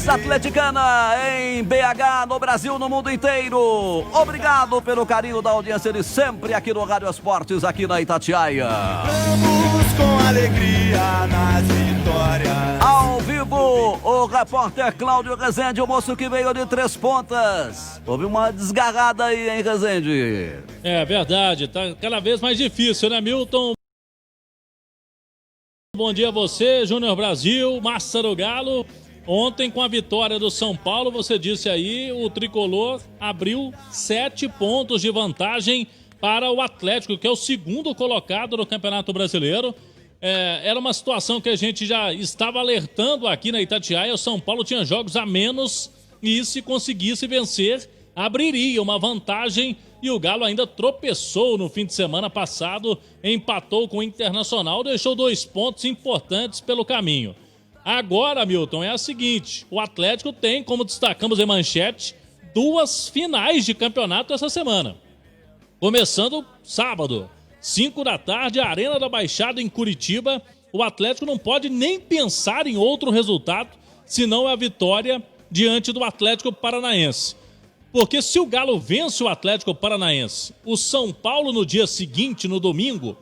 Força Atleticana em BH, no Brasil, no mundo inteiro. Obrigado pelo carinho da audiência de sempre aqui no Rádio Esportes, aqui na Itatiaia. Vamos com alegria nas vitórias. Ao vivo, o repórter Cláudio Rezende, o moço que veio de Três Pontas. Houve uma desgarrada aí, hein, Rezende? É verdade, tá cada vez mais difícil, né, Milton? Bom dia a você, Júnior Brasil, Massa do Galo. Ontem, com a vitória do São Paulo, você disse aí, o Tricolor abriu 7 pontos de vantagem para o Atlético, que é o segundo colocado no Campeonato Brasileiro. Era uma situação que a gente já estava alertando aqui na Itatiaia. O São Paulo tinha jogos a menos e, se conseguisse vencer, abriria uma vantagem. E o Galo ainda tropeçou no fim de semana passado, empatou com o Internacional, deixou 2 pontos importantes pelo caminho. Agora, Milton, é a seguinte, o Atlético tem, como destacamos em manchete, 2 finais de campeonato essa semana. Começando sábado, 5 da tarde, Arena da Baixada em Curitiba. O Atlético não pode nem pensar em outro resultado, senão a vitória diante do Atlético Paranaense. Porque se o Galo vence o Atlético Paranaense, o São Paulo no dia seguinte, no domingo,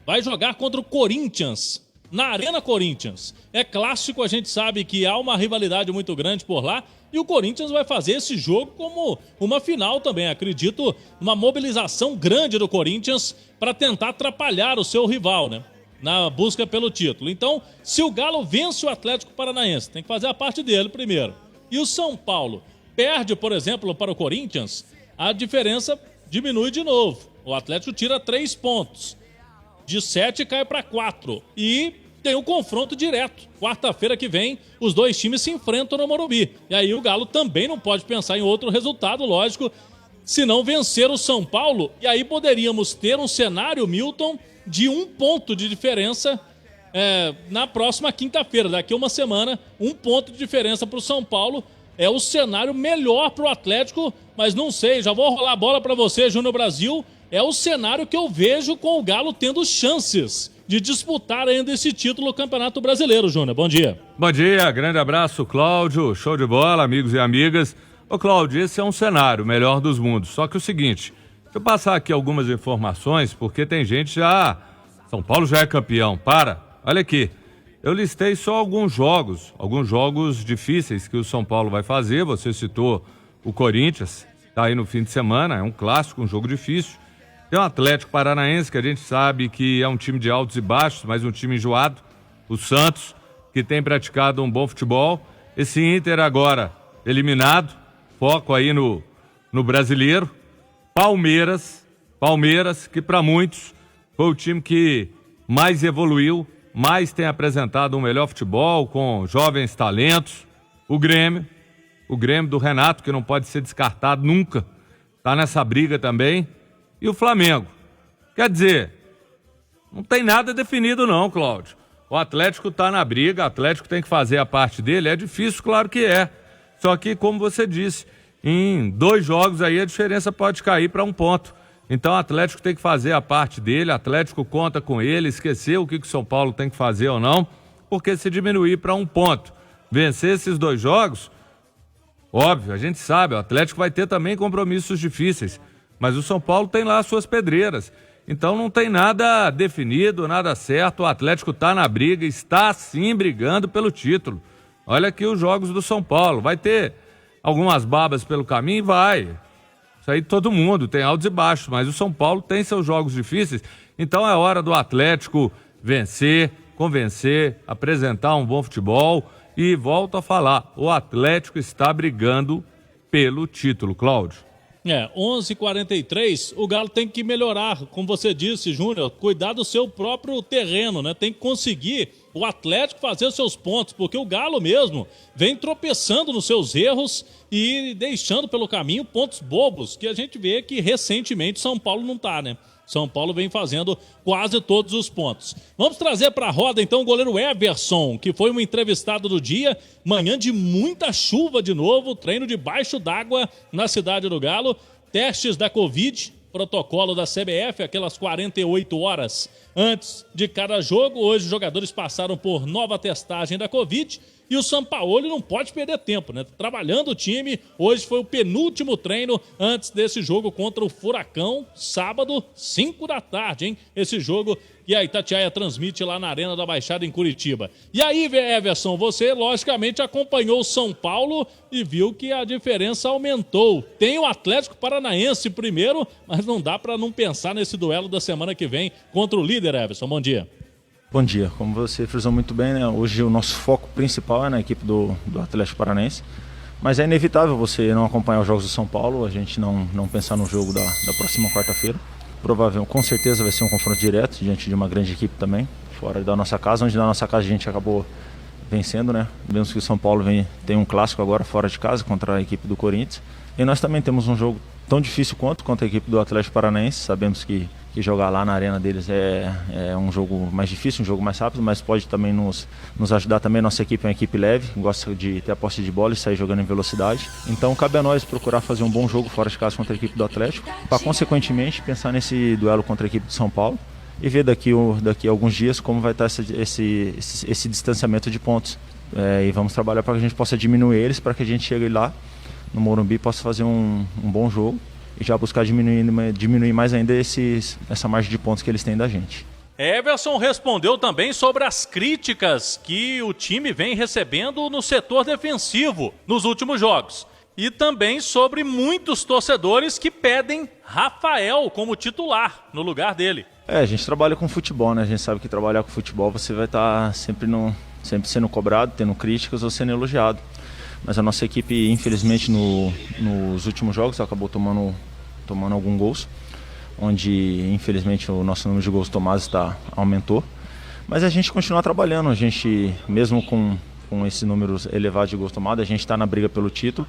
vai jogar contra o Corinthians, na Arena Corinthians. É clássico, a gente sabe que há uma rivalidade muito grande por lá, e o Corinthians vai fazer esse jogo como uma final também. Acredito numa mobilização grande do Corinthians para tentar atrapalhar o seu rival, né, na busca pelo título. Então, se o Galo vence o Atlético Paranaense, tem que fazer a parte dele primeiro. E o São Paulo perde, por exemplo, para o Corinthians, a diferença diminui de novo. O Atlético tira 3 pontos. De 7 cai para 4. E tem um confronto direto. Quarta-feira que vem, os 2 times se enfrentam no Morumbi. E aí o Galo também não pode pensar em outro resultado, lógico, se não vencer o São Paulo. E aí poderíamos ter um cenário, Milton, de 1 ponto de diferença na próxima quinta-feira. Daqui a uma semana, 1 ponto de diferença para o São Paulo. É o cenário melhor para o Atlético, mas não sei, já vou rolar a bola para você, Júnior Brasil. É o cenário que eu vejo com o Galo tendo chances de disputar ainda esse título do Campeonato Brasileiro, Júnior. Bom dia. Bom dia, grande abraço, Cláudio. Show de bola, amigos e amigas. Ô, Cláudio, esse é um cenário melhor dos mundos. Só que o seguinte, deixa eu passar aqui algumas informações, porque tem gente já... São Paulo já é campeão. Olha aqui. Eu listei só alguns jogos difíceis que o São Paulo vai fazer. Você citou o Corinthians, tá aí no fim de semana, é um clássico, um jogo difícil. Tem o Atlético Paranaense, que a gente sabe que é um time de altos e baixos, mas um time enjoado. O Santos, que tem praticado um bom futebol. Esse Inter agora eliminado, foco aí no brasileiro. Palmeiras, que para muitos foi o time que mais evoluiu, mais tem apresentado um melhor futebol com jovens talentos. O Grêmio do Renato, que não pode ser descartado nunca, tá nessa briga também. E o Flamengo. Quer dizer, não tem nada definido não, Cláudio. O Atlético tá na briga, o Atlético tem que fazer a parte dele. É difícil, claro que é. Só que, como você disse, em 2 jogos aí a diferença pode cair para 1 ponto. Então o Atlético tem que fazer a parte dele, o Atlético conta com ele, esquecer o que o São Paulo tem que fazer ou não, porque se diminuir para 1 ponto, vencer esses 2 jogos, óbvio, a gente sabe, o Atlético vai ter também compromissos difíceis, mas o São Paulo tem lá as suas pedreiras, então não tem nada definido, nada certo, o Atlético está na briga, está sim brigando pelo título. Olha aqui os jogos do São Paulo, vai ter algumas babas pelo caminho? Vai. Isso aí todo mundo, tem altos e baixos, mas o São Paulo tem seus jogos difíceis, então é hora do Atlético vencer, convencer, apresentar um bom futebol e volto a falar, o Atlético está brigando pelo título, Cláudio. 11h43, o Galo tem que melhorar, como você disse, Júnior, cuidar do seu próprio terreno, né? Tem que conseguir o Atlético fazer os seus pontos, porque o Galo mesmo vem tropeçando nos seus erros e deixando pelo caminho pontos bobos, que a gente vê que recentemente São Paulo não tá, né? São Paulo vem fazendo quase todos os pontos. Vamos trazer para a roda então o goleiro Everson, que foi um entrevistado do dia, manhã de muita chuva de novo, treino debaixo d'água na cidade do Galo, testes da Covid, protocolo da CBF, aquelas 48 horas antes de cada jogo. Hoje os jogadores passaram por nova testagem da Covid E o Sampaoli não pode perder tempo, né? Trabalhando o time, hoje foi o penúltimo treino antes desse jogo contra o Furacão, sábado, 5 da tarde, hein? Esse jogo que a Itatiaia transmite lá na Arena da Baixada em Curitiba. E aí, Everson, você logicamente acompanhou o São Paulo e viu que a diferença aumentou. Tem o Atlético Paranaense primeiro, mas não dá para não pensar nesse duelo da semana que vem contra o líder, Everson. Bom dia. Bom dia, como você frisou muito bem, né? Hoje o nosso foco principal é na equipe do Atlético Paranaense, mas é inevitável você não acompanhar os jogos do São Paulo, a gente não pensar no jogo da próxima quarta-feira. Provavelmente, com certeza vai ser um confronto direto diante de uma grande equipe também, fora da nossa casa, onde na nossa casa a gente acabou vencendo, né? Vemos que o São Paulo tem um clássico agora fora de casa contra a equipe do Corinthians, e nós também temos um jogo tão difícil quanto a equipe do Atlético Paranaense. Sabemos que jogar lá na arena deles é um jogo mais difícil, um jogo mais rápido, mas pode também nos ajudar também. Nossa equipe é uma equipe leve, gosta de ter a posse de bola e sair jogando em velocidade. Então cabe a nós procurar fazer um bom jogo fora de casa contra a equipe do Atlético, para consequentemente pensar nesse duelo contra a equipe de São Paulo e ver daqui a alguns dias como vai estar esse distanciamento de pontos. E vamos trabalhar para que a gente possa diminuir eles, para que a gente chegue lá no Morumbi e possa fazer um bom jogo e já buscar diminuir mais ainda essa margem de pontos que eles têm da gente. Everson respondeu também sobre as críticas que o time vem recebendo no setor defensivo nos últimos jogos. E também sobre muitos torcedores que pedem Rafael como titular no lugar dele. A gente trabalha com futebol, né? A gente sabe que trabalhar com futebol você vai estar sempre sendo cobrado, tendo críticas ou sendo elogiado. Mas a nossa equipe, infelizmente, nos últimos jogos acabou tomando alguns gols, onde infelizmente o nosso número de gols tomados aumentou. Mas a gente continua trabalhando, a gente, mesmo com esse número elevado de gols tomados, a gente está na briga pelo título.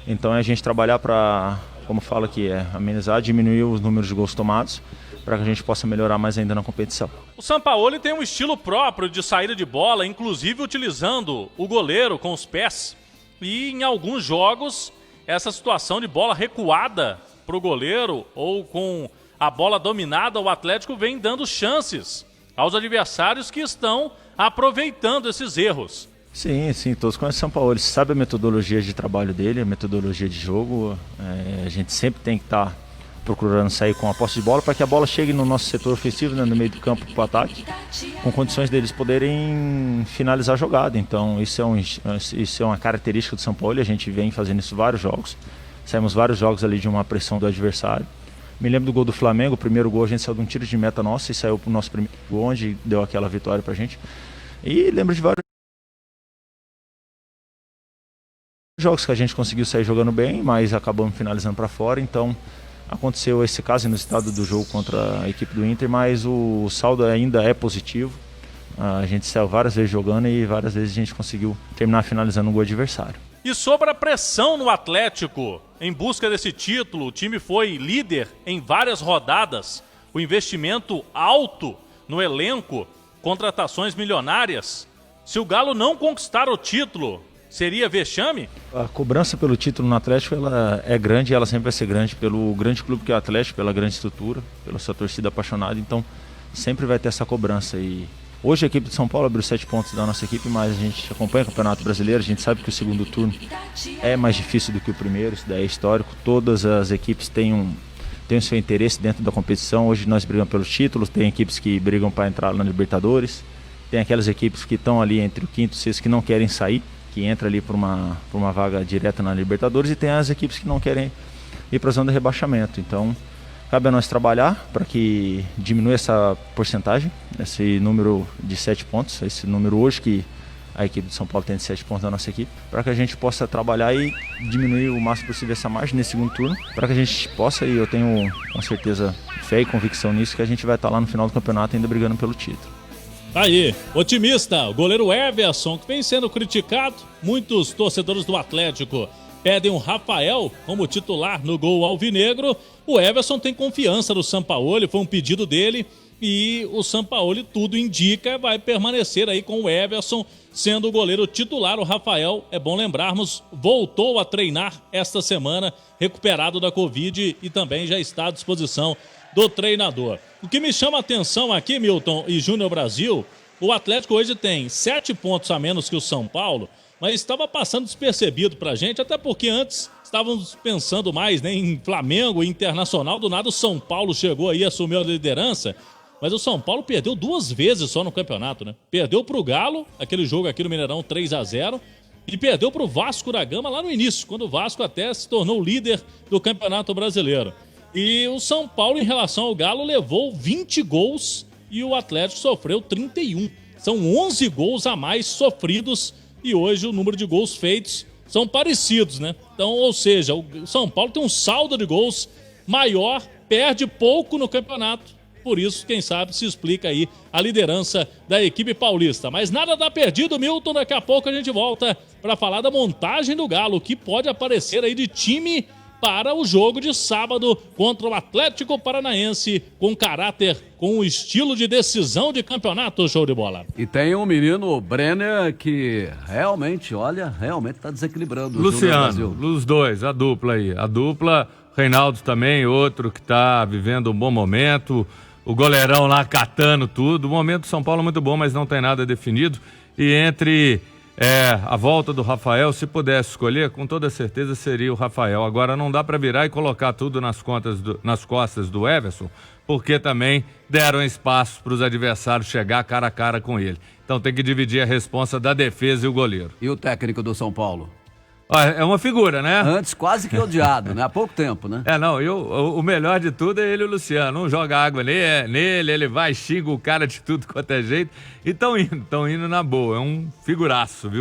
Então é a gente trabalhar para, como fala aqui, amenizar, diminuir os números de gols tomados, para que a gente possa melhorar mais ainda na competição. O Sampaoli tem um estilo próprio de saída de bola, inclusive utilizando o goleiro com os pés. E em alguns jogos, essa situação de bola recuada para o goleiro ou com a bola dominada, o Atlético vem dando chances aos adversários que estão aproveitando esses erros. Sim, todos conhecem o São Paulo, ele sabe a metodologia de trabalho dele, a metodologia de jogo. A gente sempre tem que estar procurando sair com a posse de bola para que a bola chegue no nosso setor ofensivo, né, no meio do campo para o ataque, com condições deles poderem finalizar a jogada. Então isso é uma característica do São Paulo e a gente vem fazendo isso vários jogos. Saímos vários jogos ali de uma pressão do adversário. Me lembro do gol do Flamengo, o primeiro gol a gente saiu de um tiro de meta nosso e saiu para o nosso primeiro gol, onde deu aquela vitória para a gente. E lembro de vários jogos que a gente conseguiu sair jogando bem, mas acabamos finalizando para fora. Então aconteceu esse caso inusitado do jogo contra a equipe do Inter, mas o saldo ainda é positivo. A gente saiu várias vezes jogando e várias vezes a gente conseguiu terminar finalizando o gol adversário. E sobre a pressão no Atlético, em busca desse título, o time foi líder em várias rodadas, o investimento alto no elenco, contratações milionárias. Se o Galo não conquistar o título, seria vexame? A cobrança pelo título no Atlético ela é grande e ela sempre vai ser grande pelo grande clube que é o Atlético, pela grande estrutura, pela sua torcida apaixonada, então sempre vai ter essa cobrança. E hoje a equipe de São Paulo abriu 7 pontos da nossa equipe, mas a gente acompanha o Campeonato Brasileiro, a gente sabe que o segundo turno é mais difícil do que o primeiro, isso daí é histórico, todas as equipes têm o seu interesse dentro da competição. Hoje nós brigamos pelos títulos, tem equipes que brigam para entrar na Libertadores, tem aquelas equipes que estão ali entre o quinto e o sexto que não querem sair, que entra ali por uma vaga direta na Libertadores, e tem as equipes que não querem ir para a zona de rebaixamento. Então cabe a nós trabalhar para que diminua essa porcentagem, esse número de 7 pontos, esse número hoje que a equipe de São Paulo tem de 7 pontos da nossa equipe, para que a gente possa trabalhar e diminuir o máximo possível essa margem nesse segundo turno, para que a gente possa, e eu tenho com certeza fé e convicção nisso, que a gente vai estar lá no final do campeonato ainda brigando pelo título. Aí, otimista, o goleiro Everson, que vem sendo criticado. Muitos torcedores do Atlético pedem o Rafael como titular no gol alvinegro. O Everson tem confiança no Sampaoli, foi um pedido dele. E o Sampaoli, tudo indica, vai permanecer aí com o Everson sendo o goleiro titular. O Rafael, é bom lembrarmos, voltou a treinar esta semana, recuperado da Covid, e também já está à disposição do treinador. O que me chama a atenção aqui, Milton e Júnior Brasil, O Atlético hoje tem 7 pontos a menos que o São Paulo, mas estava passando despercebido pra gente, até porque antes estávamos pensando mais, né, em Flamengo e Internacional. Do nada o São Paulo chegou aí, assumiu a liderança, mas o São Paulo perdeu 2 vezes só no campeonato, né? Perdeu pro Galo, aquele jogo aqui no Mineirão 3-0, e perdeu pro Vasco da Gama lá no início, quando o Vasco até se tornou líder do Campeonato Brasileiro. E o São Paulo, em relação ao Galo, levou 20 gols e o Atlético sofreu 31. São 11 gols a mais sofridos e hoje o número de gols feitos são parecidos, né? Então, ou seja, o São Paulo tem um saldo de gols maior, perde pouco no campeonato. Por isso, quem sabe, se explica aí a liderança da equipe paulista. Mas nada tá perdido, Milton. Daqui a pouco a gente volta para falar da montagem do Galo, que pode aparecer aí de time para o jogo de sábado contra o Atlético Paranaense, com caráter, com o estilo de decisão de campeonato. Show de bola. E tem um menino, Brenner, que realmente, olha, realmente tá desequilibrando. Luciano, os dois, a dupla aí. A dupla, Reinaldo também, outro que tá vivendo um bom momento. O goleirão lá catando tudo. O momento do São Paulo é muito bom, mas não tem nada definido. E entre a volta do Rafael, se pudesse escolher, com toda certeza seria o Rafael. Agora não dá para virar e colocar tudo nas costas do Everson, porque também deram espaço para os adversários chegar cara a cara com ele. Então tem que dividir a responsa da defesa e o goleiro. E o técnico do São Paulo? É uma figura, né? Antes quase que odiado, né? Há pouco tempo, né? O melhor de tudo é ele e o Luciano. Não joga água nele, ele vai, xinga o cara de tudo quanto é jeito. E tão indo na boa. É um figuraço, viu?